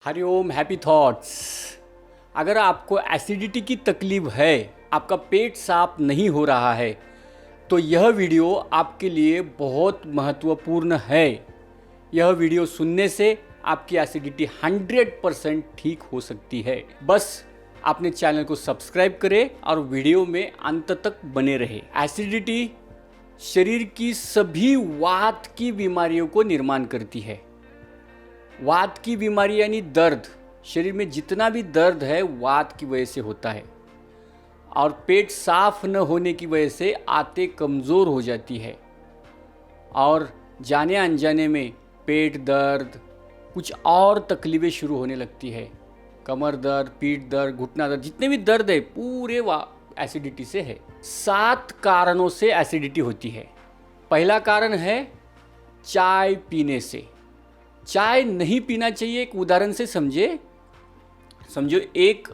Hariom, happy thoughts. अगर आपको acidity की तकलीफ है, आपका पेट साफ नहीं हो रहा है, तो यह वीडियो आपके लिए बहुत महत्वपूर्ण है। यह वीडियो सुनने से आपकी एसिडिटी 100% ठीक हो सकती है। बस आपने चैनल को सब्सक्राइब करें और वीडियो में अंत तक बने रहे। एसिडिटी शरीर की सभी वात की बीमारियों को निर्माण करती है। वात की बीमारी यानी दर्द, शरीर में जितना भी दर्द है वात की वजह से होता है। और पेट साफ न होने की वजह से आंतें कमज़ोर हो जाती है और जाने अनजाने में पेट दर्द, कुछ और तकलीफ़ें शुरू होने लगती है। कमर दर्द, पीठ दर्द, घुटना दर्द, जितने भी दर्द है पूरे एसिडिटी से है। 7 कारणों से एसिडिटी होती है। पहला कारण है चाय पीने से। चाय नहीं पीना चाहिए। एक उदाहरण से समझो एक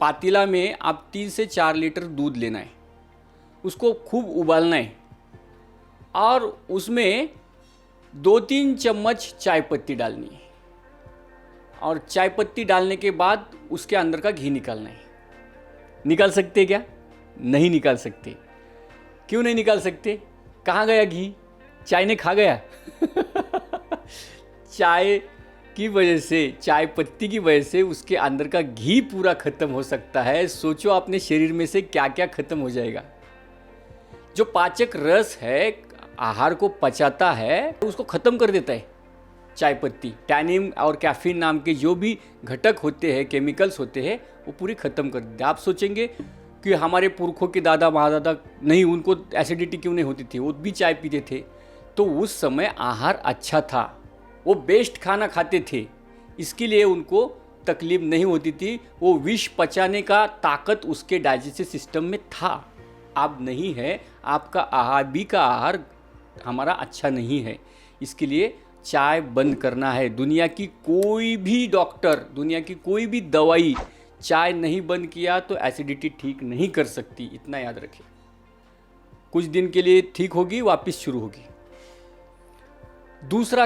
पातीला में आप 3 से 4 लीटर दूध लेना है, उसको खूब उबालना है और उसमें 2-3 चम्मच चाय पत्ती डालनी है और चाय पत्ती डालने के बाद उसके अंदर का घी निकालना है। निकाल सकते क्या? नहीं निकाल सकते। क्यों नहीं निकाल सकते? कहाँ गया घी? चाय ने खा गया? चाय की वजह से, चाय पत्ती की वजह से उसके अंदर का घी पूरा खत्म हो सकता है। सोचो अपने शरीर में से क्या क्या खत्म हो जाएगा। जो पाचक रस है, आहार को पचाता है, उसको खत्म कर देता है चाय पत्ती। टैनिन और कैफीन नाम के जो भी घटक होते हैं, केमिकल्स होते हैं, वो पूरी खत्म कर देते हैं। आप सोचेंगे कि हमारे पुरखों के दादा महादादा नहीं, उनको एसिडिटी क्यों नहीं होती थी? वो भी चाय पीते थे। तो उस समय आहार अच्छा था, वो बेस्ट खाना खाते थे, इसके लिए उनको तकलीफ नहीं होती थी। वो विष पचाने का ताकत उसके डाइजेस्टिव सिस्टम में था। अब नहीं है। आपका आहार हमारा अच्छा नहीं है, इसके लिए चाय बंद करना है। दुनिया की कोई भी डॉक्टर, दुनिया की कोई भी दवाई चाय नहीं बंद किया तो एसिडिटी ठीक नहीं कर सकती। इतना याद रखें। कुछ दिन के लिए ठीक होगी, वापस शुरू होगी। दूसरा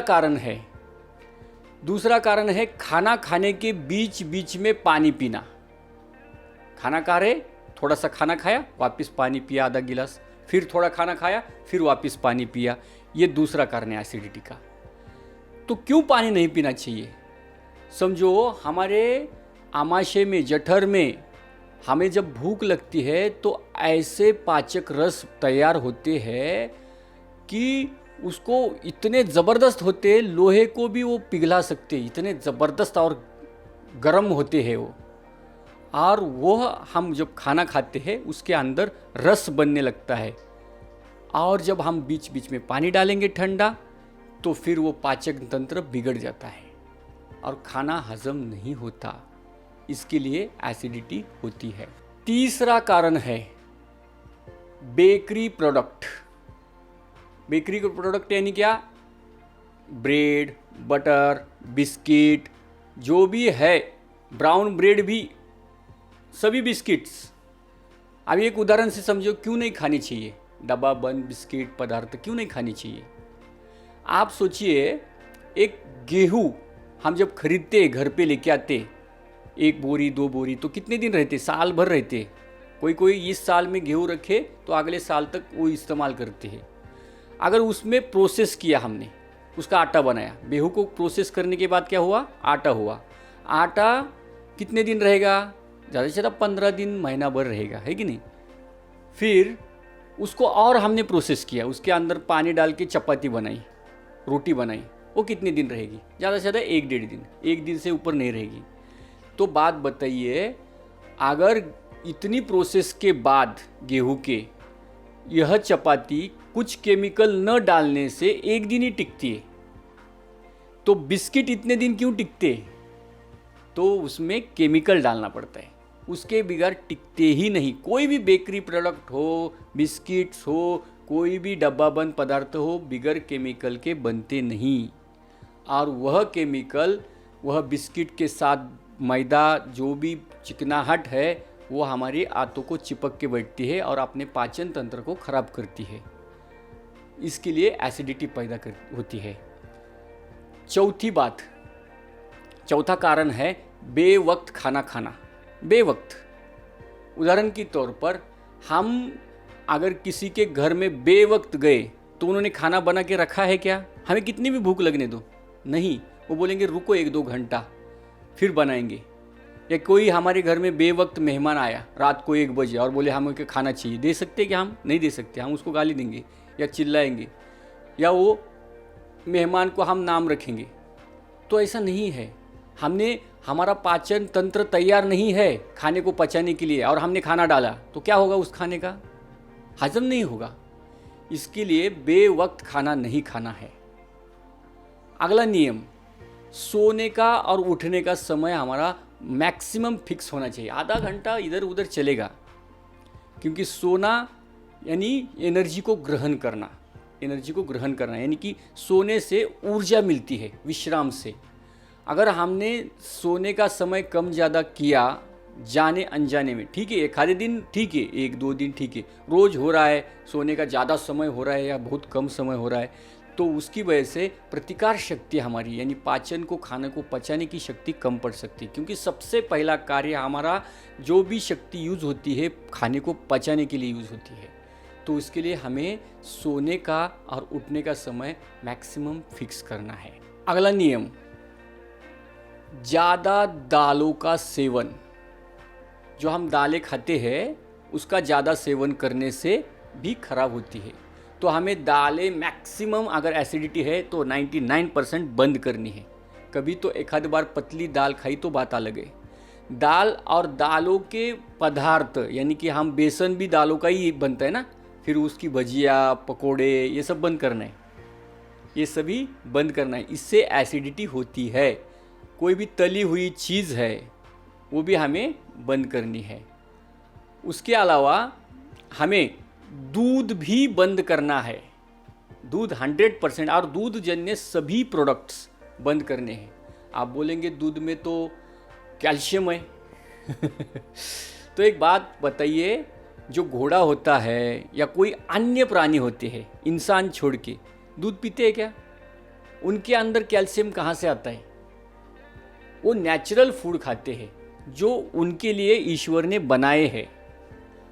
कारण है खाना खाने के बीच बीच में पानी पीना। खाना खा रहे, थोड़ा सा खाना खाया, वापस पानी पिया आधा गिलास, फिर थोड़ा खाना खाया, फिर वापस पानी पिया। ये दूसरा कारण है एसिडिटी का। तो क्यों पानी नहीं पीना चाहिए? समझो हमारे आमाशय में, जठर में हमें जब भूख लगती है तो ऐसे पाचक रस तैयार होते हैं कि उसको इतने ज़बरदस्त होते, लोहे को भी वो पिघला सकते, इतने ज़बरदस्त और गर्म होते हैं वो। और वो हम जब खाना खाते हैं उसके अंदर रस बनने लगता है और जब हम बीच बीच में पानी डालेंगे ठंडा, तो फिर वो पाचक तंत्र बिगड़ जाता है और खाना हजम नहीं होता। इसके लिए एसिडिटी होती है। तीसरा कारण है बेकरी प्रोडक्ट। बेकरी के प्रोडक्ट यानी क्या? ब्रेड, बटर, बिस्किट, जो भी है, ब्राउन ब्रेड भी, सभी बिस्किट्स। अब एक उदाहरण से समझो क्यों नहीं खानी चाहिए। डब्बा बंद बिस्किट पदार्थ क्यों नहीं खानी चाहिए? आप सोचिए, एक गेहूँ हम जब खरीदते, घर पे लेके आते, 1 बोरी 2 बोरी, तो कितने दिन रहते? साल भर रहते। कोई इस साल में गेहूँ रखे तो अगले साल तक वो इस्तेमाल करते हैं। अगर उसमें प्रोसेस किया हमने, उसका आटा बनाया, गेहूँ को प्रोसेस करने के बाद क्या हुआ? आटा हुआ। आटा कितने दिन रहेगा? ज़्यादा से ज़्यादा 15 दिन, महीना भर रहेगा, है कि नहीं? फिर उसको और हमने प्रोसेस किया, उसके अंदर पानी डाल के चपाती बनाई, रोटी बनाई, वो कितने दिन रहेगी? ज़्यादा से ज़्यादा 1-1.5 दिन, 1 दिन से ऊपर नहीं रहेगी। तो बात बताइए, अगर इतनी प्रोसेस के बाद गेहूँ के यह चपाती कुछ केमिकल न डालने से 1 दिन ही टिकती है, तो बिस्किट इतने दिन क्यों टिकते? तो उसमें केमिकल डालना पड़ता है, उसके बिगैर टिकते ही नहीं। कोई भी बेकरी प्रोडक्ट हो, बिस्किट्स हो, कोई भी डब्बा बंद पदार्थ हो, बिगैर केमिकल के बनते नहीं। और वह केमिकल, वह बिस्किट के साथ मैदा, जो भी चिकनाहट है, वो हमारी आंतों को चिपक के बैठती है और अपने पाचन तंत्र को खराब करती है। इसके लिए एसिडिटी पैदा होती है। चौथा कारण है बेवक्त खाना खाना। बेवक्त, उदाहरण के तौर पर हम अगर किसी के घर में बेवक्त गए तो उन्होंने खाना बना के रखा है क्या? हमें कितनी भी भूख लगने दो, नहीं, वो बोलेंगे रुको 1-2 घंटा फिर बनाएंगे। या कोई हमारे घर में बेवक्त मेहमान आया रात को 1 बजे और बोले हमें खाना चाहिए, दे सकते कि हम नहीं दे सकते, हम उसको गाली देंगे या चिल्लाएंगे या वो मेहमान को हम नाम रखेंगे। तो ऐसा नहीं है, हमारा पाचन तंत्र तैयार नहीं है खाने को पचाने के लिए और हमने खाना डाला तो क्या होगा? उस खाने का हजम नहीं होगा। इसके लिए बेवक्त खाना नहीं खाना है। अगला नियम, सोने का और उठने का समय हमारा मैक्सिमम फिक्स होना चाहिए। आधा घंटा इधर उधर चलेगा, क्योंकि सोना यानी एनर्जी को ग्रहण करना, यानी कि सोने से ऊर्जा मिलती है विश्राम से। अगर हमने सोने का समय कम ज़्यादा किया जाने अनजाने में, ठीक है, एक आधे दिन ठीक है, 1-2 दिन ठीक है, रोज़ हो रहा है सोने का ज़्यादा समय हो रहा है या बहुत कम समय हो रहा है, तो उसकी वजह से प्रतिकार शक्ति हमारी यानी पाचन को, खाने को पचाने की शक्ति कम पड़ सकती है। क्योंकि सबसे पहला कार्य हमारा जो भी शक्ति यूज़ होती है खाने को पचाने के लिए यूज़ होती है। तो इसके लिए हमें सोने का और उठने का समय मैक्सिमम फिक्स करना है। अगला नियम, ज़्यादा दालों का सेवन। जो हम दालें खाते हैं उसका ज़्यादा सेवन करने से भी खराब होती है। तो हमें दालें मैक्सिमम, अगर एसिडिटी है तो 99% बंद करनी है। कभी तो एक आध बार पतली दाल खाई तो बात अलग है। दाल और दालों के पदार्थ यानी कि हम बेसन भी दालों का ही बनता है ना, फिर उसकी भजिया, पकोड़े, ये सब बंद करना है, ये सभी बंद करना है। इससे एसिडिटी होती है। कोई भी तली हुई चीज़ है वो भी हमें बंद करनी है। उसके अलावा हमें दूध भी बंद करना है। दूध 100% और दूध जन्य सभी प्रोडक्ट्स बंद करने हैं। आप बोलेंगे दूध में तो कैल्शियम है तो एक बात बताइए, जो घोड़ा होता है या कोई अन्य प्राणी होते हैं, इंसान छोड़ के, दूध पीते हैं क्या? उनके अंदर कैल्शियम कहाँ से आता है? वो नेचुरल फूड खाते हैं जो उनके लिए ईश्वर ने बनाए हैं।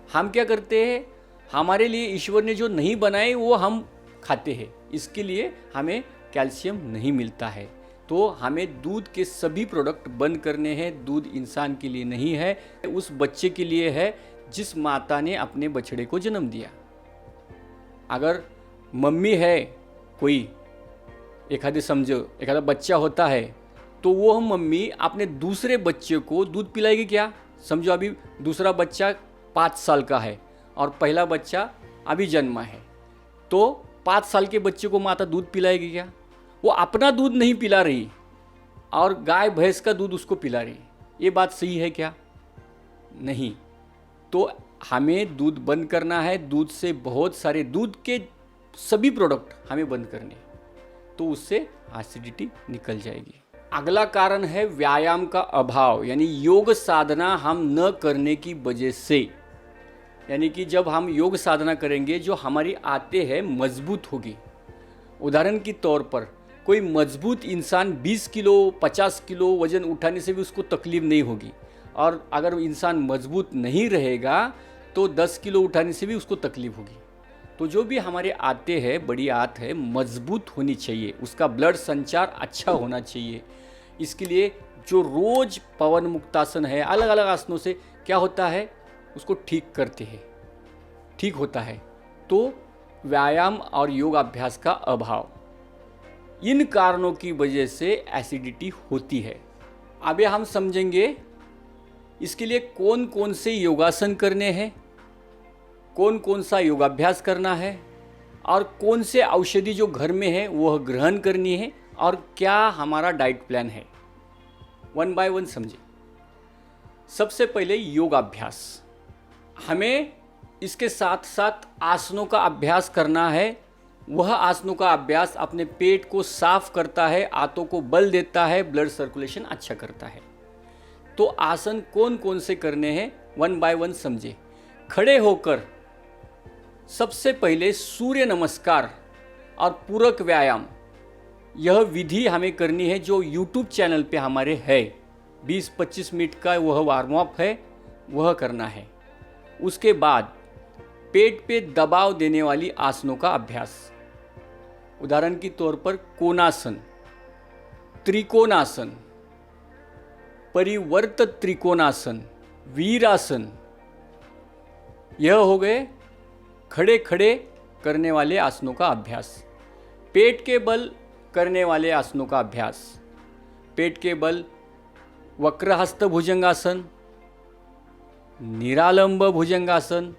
हम क्या करते हैं, हमारे लिए ईश्वर ने जो नहीं बनाए वो हम खाते हैं, इसके लिए हमें कैल्शियम नहीं मिलता है। तो हमें दूध के सभी प्रोडक्ट बंद करने हैं। दूध इंसान के लिए नहीं है, उस बच्चे के लिए है जिस माता ने अपने बछड़े को जन्म दिया। अगर मम्मी है, कोई एक आधा बच्चा होता है तो वो मम्मी अपने दूसरे बच्चे को दूध पिलाएगी क्या? समझो अभी दूसरा बच्चा 5 साल का है और पहला बच्चा अभी जन्मा है, तो 5 साल के बच्चे को माता दूध पिलाएगी क्या? वो अपना दूध नहीं पिला रही और गाय भैंस का दूध उसको पिला रही। ये बात सही है क्या? नहीं। तो हमें दूध बंद करना है। दूध से बहुत सारे, दूध के सभी प्रोडक्ट हमें बंद करने, तो उससे एसिडिटी निकल जाएगी। अगला कारण है व्यायाम का अभाव, यानी योग साधना हम न करने की वजह से। यानी कि जब हम योग साधना करेंगे जो हमारी आते हैं मजबूत होगी। उदाहरण के तौर पर कोई मजबूत इंसान 20 किलो 50 किलो वजन उठाने से भी उसको तकलीफ नहीं होगी, और अगर इंसान मजबूत नहीं रहेगा तो 10 किलो उठाने से भी उसको तकलीफ होगी। तो जो भी हमारे आते हैं, बड़ी आत है, मजबूत होनी चाहिए, उसका ब्लड संचार अच्छा होना चाहिए। इसके लिए जो रोज पवन मुक्तासन है, अलग अलग आसनों से क्या होता है, उसको ठीक करते हैं, ठीक होता है। तो व्यायाम और योग अभ्यास का अभाव, इन कारणों की वजह से एसिडिटी होती है। अब हम समझेंगे इसके लिए कौन कौन से योगासन करने हैं, कौन कौन सा योगाभ्यास करना है, और कौन से औषधि जो घर में है वह ग्रहण करनी है, और क्या हमारा डाइट प्लान है। 1 बाय 1 समझे। सबसे पहले योगाभ्यास, हमें इसके साथ साथ आसनों का अभ्यास करना है। वह आसनों का अभ्यास अपने पेट को साफ करता है, आंतों को बल देता है, ब्लड सर्कुलेशन अच्छा करता है। तो आसन कौन कौन से करने हैं 1 बाय 1 समझे। खड़े होकर सबसे पहले सूर्य नमस्कार और पूरक व्यायाम यह विधि हमें करनी है जो यूट्यूब चैनल पे हमारे है, 20-25 मिनट का वह वार्म अप है, वह करना है। उसके बाद पेट पे दबाव देने वाली आसनों का अभ्यास, उदाहरण के तौर पर कोणासन, त्रिकोणासन, परिवर्त त्रिकोणासन, वीरासन, यह हो गए खड़े खड़े करने वाले आसनों का अभ्यास। पेट के बल करने वाले आसनों का अभ्यास, पेट के बल वक्रहस्त भुजंगासन, निरालंब भुजंगासन,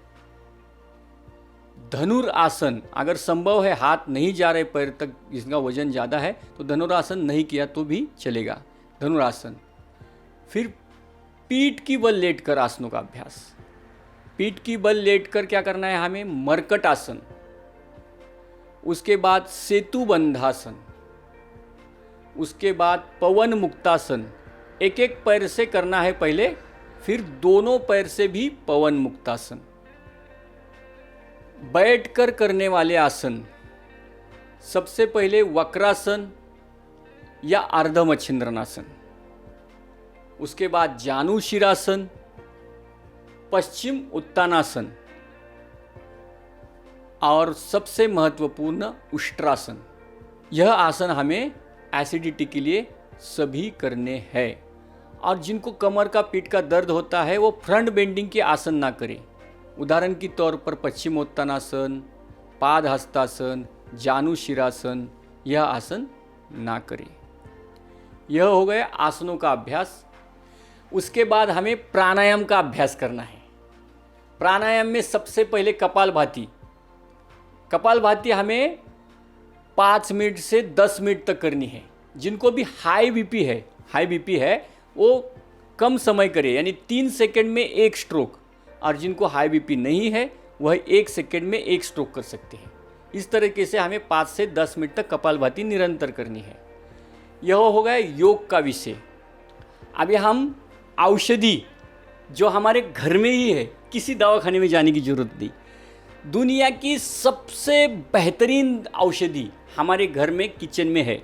धनुरासन, अगर संभव है हाथ नहीं जा रहे पैर तक, जिसका वजन ज़्यादा है तो धनुरासन नहीं किया तो भी चलेगा, धनुरासन। फिर पीठ की बल लेटकर आसनों का अभ्यास, पीठ की बल लेटकर क्या करना है हमें, मरकट आसन, उसके बाद सेतु बंधासन, उसके बाद पवन मुक्तासन, एक एक पैर से करना है पहले, फिर दोनों पैर से भी पवन मुक्तासन। बैठकर करने वाले आसन, सबसे पहले वक्रासन या अर्धमच्छिंद्रनासन, उसके बाद जानु शिरासन, पश्चिम उत्तानासन और सबसे महत्वपूर्ण उष्ट्रासन। यह आसन हमें एसिडिटी के लिए सभी करने हैं। और जिनको कमर का पीठ का दर्द होता है वो फ्रंट बेंडिंग के आसन ना करें, उदाहरण के तौर पर पश्चिमोत्तानासन, पाद हस्तासन, जानु शिरासन, यह आसन ना करें। यह हो गए आसनों का अभ्यास। उसके बाद हमें प्राणायाम का अभ्यास करना है। प्राणायाम में सबसे पहले कपालभाति, कपालभाति हमें 5 मिनट से 10 मिनट तक करनी है। जिनको भी हाई बीपी है वो कम समय करे, यानी 3 सेकंड में 1 स्ट्रोक, और जिनको हाई बीपी नहीं है वह 1 सेकंड में 1 स्ट्रोक कर सकते हैं। इस तरीके से हमें 5 से 10 मिनट तक कपालभाति निरंतर करनी है। यह हो गया योग का विषय। अभी हम औषधि जो हमारे घर में ही है, किसी दवाखाने में जाने की जरूरत नहीं, दुनिया की सबसे बेहतरीन औषधि हमारे घर में किचन में है।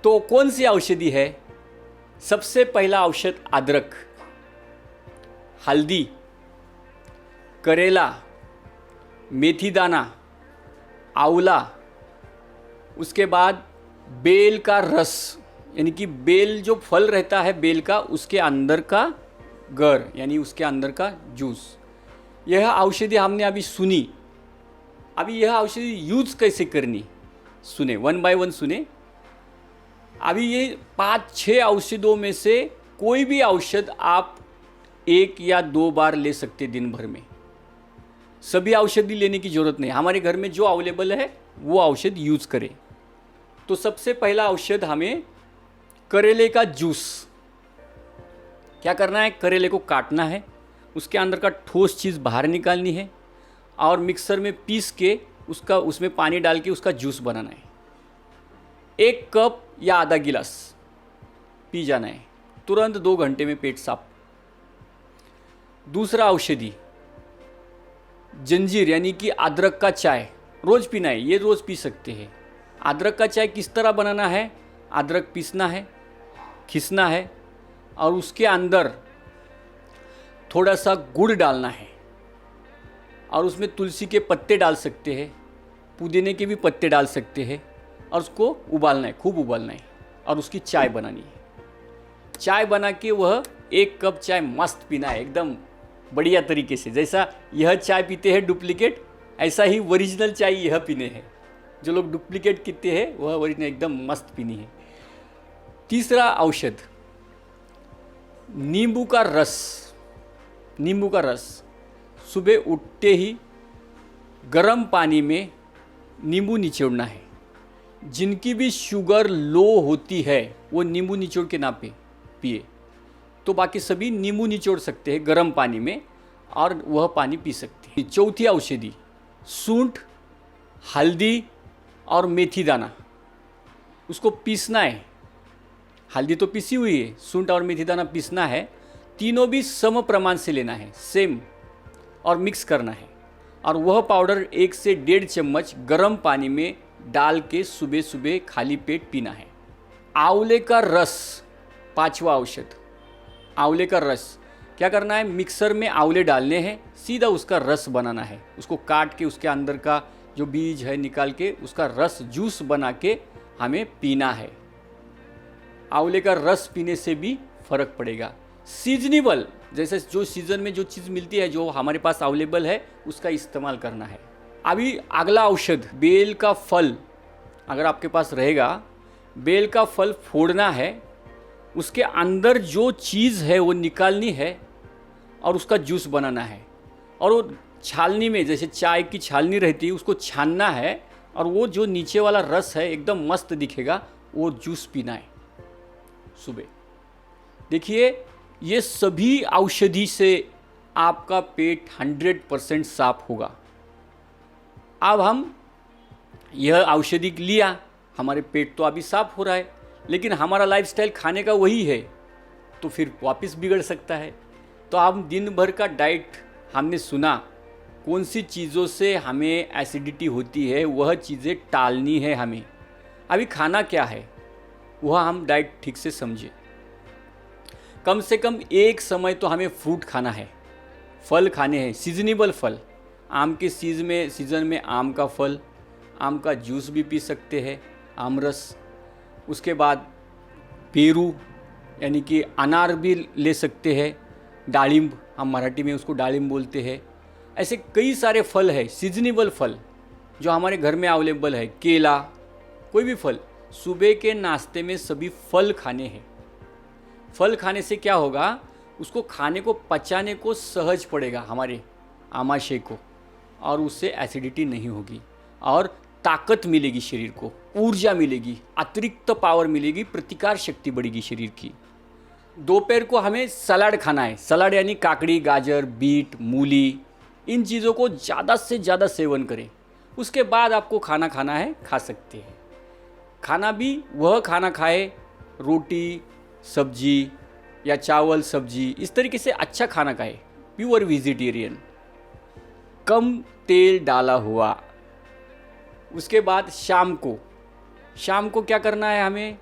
तो कौन सी औषधि है? सबसे पहला औषध अदरक, हल्दी, करेला, मेथी दाना, आंवला, उसके बाद बेल का रस, यानी कि बेल जो फल रहता है बेल का, उसके अंदर का गर, यानी उसके अंदर का जूस। यह औषधि हमने अभी सुनी। अभी यह औषधि यूज कैसे करनी सुने, 1 बाय 1 सुने। अभी ये 5-6 औषधों में से कोई भी औषध आप 1 या 2 बार ले सकते दिन भर में। सभी औषधि लेने की जरूरत नहीं, हमारे घर में जो अवेलेबल है वो औषध यूज करें। तो सबसे पहला औषध हमें करेले का जूस। क्या करना है, करेले को काटना है, उसके अंदर का ठोस चीज़ बाहर निकालनी है और मिक्सर में पीस के उसमें पानी डाल के उसका जूस बनाना है। 1 कप या आधा गिलास पी जाना है, तुरंत 2 घंटे में पेट साफ। दूसरा औषधि जंजीर, यानी कि अदरक का चाय, रोज़ पीना है, ये रोज़ पी सकते हैं। अदरक का चाय किस तरह बनाना है, अदरक पीसना है, खिसना है और उसके अंदर थोड़ा सा गुड़ डालना है और उसमें तुलसी के पत्ते डाल सकते हैं, पुदीने के भी पत्ते डाल सकते हैं और उसको उबालना है, खूब उबालना है और उसकी चाय बनानी है। चाय बना के वह 1 कप चाय मस्त पीना है, एकदम बढ़िया तरीके से। जैसा यह चाय पीते हैं डुप्लीकेट, ऐसा ही ओरिजिनल चाय यह पीने हैं। जो लोग डुप्लीकेट पीते हैं वह ओरिजिनल एकदम मस्त पीनी है। तीसरा औषध नींबू का रस। नींबू का रस सुबह उठते ही गर्म पानी में नींबू निचोड़ना है। जिनकी भी शुगर लो होती है वो नींबू निचोड़ के ना पिए, तो बाकी सभी नींबू निचोड़ सकते हैं गर्म पानी में और वह पानी पी सकते हैं। चौथी औषधि सूंठ, हल्दी और मेथी दाना, उसको पीसना है। हल्दी तो पीसी हुई है, सूंठ और मेथी दाना पीसना है। तीनों भी सम प्रमाण से लेना है, सेम, और मिक्स करना है और वह पाउडर 1 से 1.5 चम्मच गर्म पानी में डाल के सुबह सुबह खाली पेट पीना है। आंवले का रस, 5वां औषध, आंवले का रस। क्या करना है, मिक्सर में आंवले डालने हैं, सीधा उसका रस बनाना है, उसको काट के उसके अंदर का जो बीज है निकाल के उसका रस जूस बना के हमें पीना है। आंवले का रस पीने से भी फर्क पड़ेगा। सीजनेबल, जैसे जो सीजन में जो चीज़ मिलती है, जो हमारे पास अवेलेबल है, उसका इस्तेमाल करना है। अभी अगला औषध, बेल का फल अगर आपके पास रहेगा, बेल का फल फोड़ना है, उसके अंदर जो चीज़ है वो निकालनी है और उसका जूस बनाना है, और वो छालनी में, जैसे चाय की छालनी रहती है, उसको छानना है, और वो जो नीचे वाला रस है एकदम मस्त दिखेगा, वो जूस पीना है सुबह। देखिए, ये सभी औषधि से आपका पेट 100% साफ होगा। अब हम यह औषधि लिया, हमारे पेट तो अभी साफ हो रहा है, लेकिन हमारा लाइफस्टाइल खाने का वही है, तो फिर वापस बिगड़ सकता है। तो हम दिन भर का डाइट, हमने सुना कौन सी चीज़ों से हमें एसिडिटी होती है, वह चीज़ें टालनी है हमें। अभी खाना क्या है वह हम डाइट ठीक से समझे। कम से कम एक समय तो हमें फ्रूट खाना है, फल खाने हैं, सीजनेबल फल। आम के सीज़न में आम का फल, आम का जूस भी पी सकते हैं, आम रस। उसके बाद पेरू यानी कि अनार भी ले सकते हैं, दालिम्ब, हम मराठी में उसको दालिम्ब बोलते हैं। ऐसे कई सारे फल है, सीजनेबल फल जो हमारे घर में अवेलेबल है, केला, कोई भी फल। सुबह के नाश्ते में सभी फल खाने हैं। फल खाने से क्या होगा, उसको खाने को पचाने को सहज पड़ेगा हमारे आमाशय को, और उससे एसिडिटी नहीं होगी, और ताकत मिलेगी शरीर को, ऊर्जा मिलेगी, अतिरिक्त पावर मिलेगी, प्रतिकार शक्ति बढ़ेगी शरीर की। दोपहर को हमें सलाद खाना है। सलाद यानी काकड़ी, गाजर, बीट, मूली, इन चीज़ों को ज़्यादा से ज़्यादा सेवन करें। उसके बाद आपको खाना खाना है, खा सकते हैं। खाना भी वह खाना खाए, रोटी सब्जी या चावल सब्जी, इस तरीके से अच्छा खाना खाए, प्योर वेजिटेरियन, कम तेल डाला हुआ। उसके बाद शाम को क्या करना है हमें,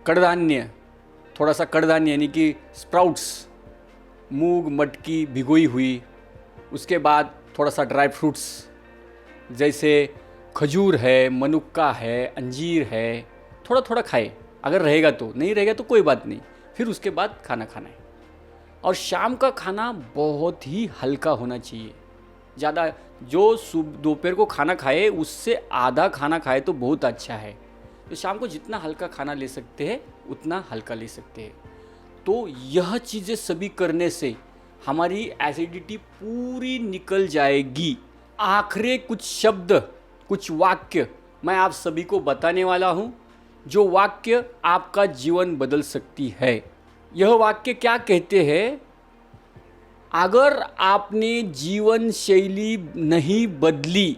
कड़धान्य, थोड़ा सा कड़धान्य यानी कि स्प्राउट्स, मूंग, मटकी भिगोई हुई। उसके बाद थोड़ा सा ड्राई फ्रूट्स, जैसे खजूर है, मनुक्का है, अंजीर है, थोड़ा थोड़ा खाए, अगर रहेगा तो, नहीं रहेगा तो कोई बात नहीं। फिर उसके बाद खाना खाना है। और शाम का खाना बहुत ही हल्का होना चाहिए। ज़्यादा जो दोपहर को खाना खाए उससे आधा खाना खाए तो बहुत अच्छा है। तो शाम को जितना हल्का खाना ले सकते हैं उतना हल्का ले सकते हैं। तो यह चीज़ें सभी करने से हमारी एसिडिटी पूरी निकल जाएगी। आखिरी कुछ शब्द, कुछ वाक्य मैं आप सभी को बताने वाला हूँ, जो वाक्य आपका जीवन बदल सकती है। यह वाक्य क्या कहते हैं, अगर आपने जीवन शैली नहीं बदली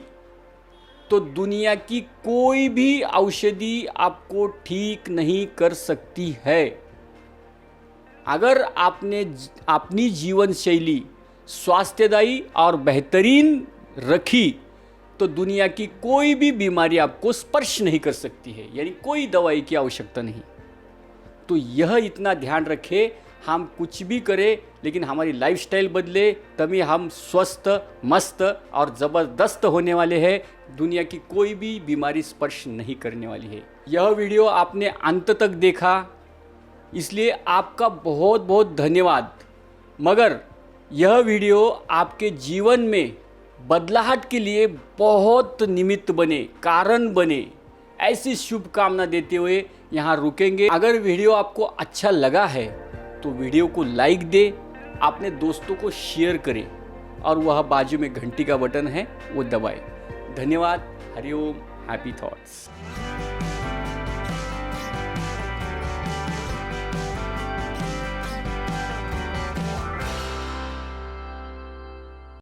तो दुनिया की कोई भी औषधि आपको ठीक नहीं कर सकती है। अगर आपने अपनी जीवन शैली स्वास्थ्यदायी और बेहतरीन रखी तो दुनिया की कोई भी बीमारी आपको स्पर्श नहीं कर सकती है, यानी कोई दवाई की आवश्यकता नहीं। तो यह इतना ध्यान रखें, हम कुछ भी करें लेकिन हमारी लाइफस्टाइल बदले, तभी हम स्वस्थ, मस्त और ज़बरदस्त होने वाले हैं। दुनिया की कोई भी बीमारी स्पर्श नहीं करने वाली है। यह वीडियो आपने अंत तक देखा, इसलिए आपका बहुत बहुत धन्यवाद। मगर यह वीडियो आपके जीवन में बदलाहट के लिए बहुत निमित्त बने, कारण बने, ऐसी शुभकामना देते हुए यहाँ रुकेंगे। अगर वीडियो आपको अच्छा लगा है तो वीडियो को लाइक दे, अपने दोस्तों को शेयर करें, और वह बाजू में घंटी का बटन है वो दबाएं। धन्यवाद। हरिओम। Happy thoughts.